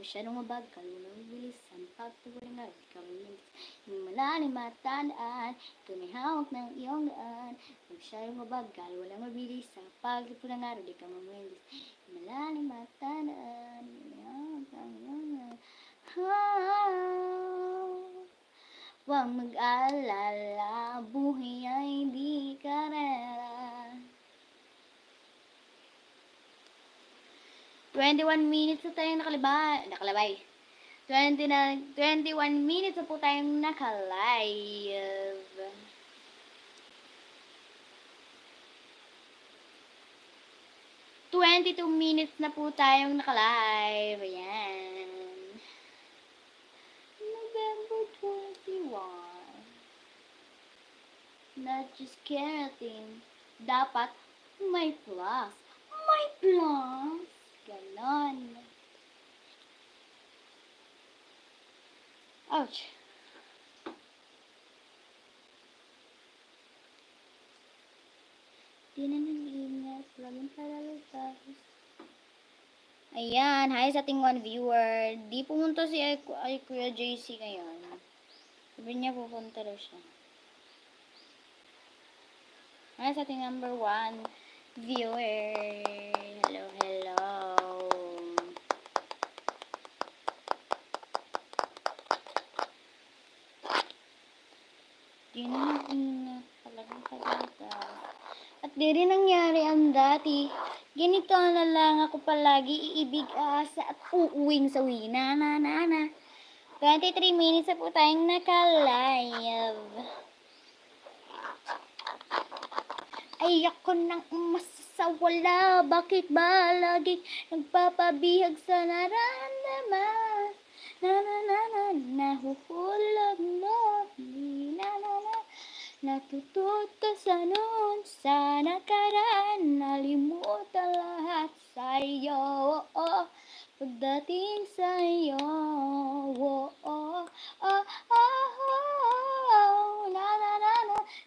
masyadong mabagal, walang bilis ang pagtubo ng araw, di ka mamilis. Yung malalim at tandaan, ito may hawak ng iyong daan. Masyadong mabagal, walang mabilis ang pagtubo ng araw, di ka mamilis. Yung malalim at tandaan, ito may hawak ng iyong daan. Huwag mag-alala, buhay ay hindi karera. 21 minutes na tayong nakalabay. 21 minutes na po tayong nakalive. Twenty-two minutes na po tayong nakalive. Ayan. November 21. Not just keratin. Dapat may plus. May plus. Ganon. Ouch. Di na nag-ingat. Laging paralutas. Ayan. Hi sa ating one viewer. Di pumunta si Kuya JC ngayon. Sabi niya pupunta daw siya. Hi sa ating number one viewer. Hello, hello. Di na nag-ingat. Talagang paralutas. At di rin nangyari ang dati. Ganito na lang ako palagi iibig asa at uuwing sawi. Na. 23 minutes na po tayong naka-live. Ay ako nang masasawala. Bakit ba lagi nagpapabihag sa naramdaman? Nahuhulog mo. Natututo sa noon sa nakaraan. Nalimutan lahat sa iyo. Pagdating sa iyo.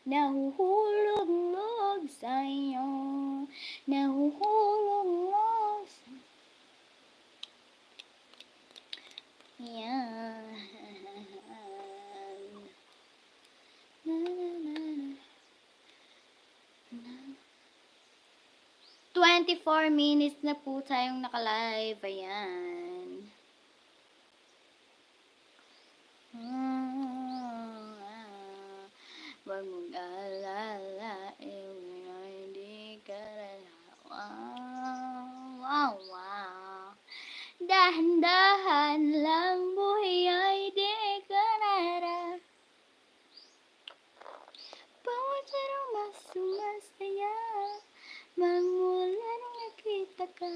Nahuhulog sa iyo. Nahuhulog sa iyo. Yan. 24 minutes na po tayong nakalive. Ayan. Huwag mong alala, hindi ka wow. Dahan-dahan lang, buhay ay di ka nara. Bawat araw mas sumasaya, magmula nung nakita ka.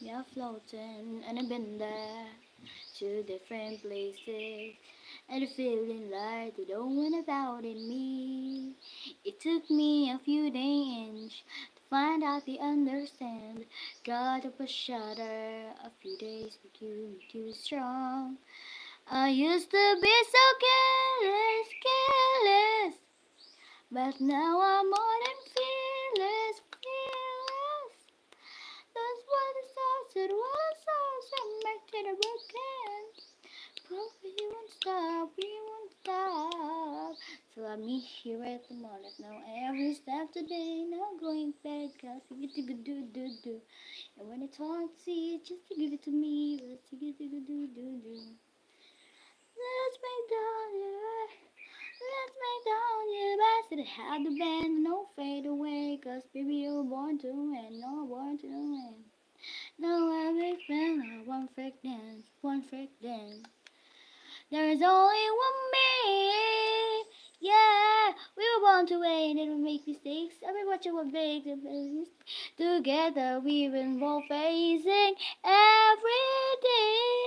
You're floating and I've been there, to different places, and a feeling like you don't want about in me. It took me a few days to find out the understand. Got up a shudder, a few days with you too strong. I used to be so careless, but now I'm more than fearless. That's what the stars said was awesome, back to the broken. But we won't stop. So I meet here at the morning, now every step today, now going back, cause you get to go do. And when it's hard to see it, just to give it to me, let's get to go do. Let's make down your best to have the band, no fade away, cause baby you're born to win, no born to win. No every friend, one fake dance. There is only one me, yeah. We were born to win and we make mistakes. I mean what you were big together we will facing every day.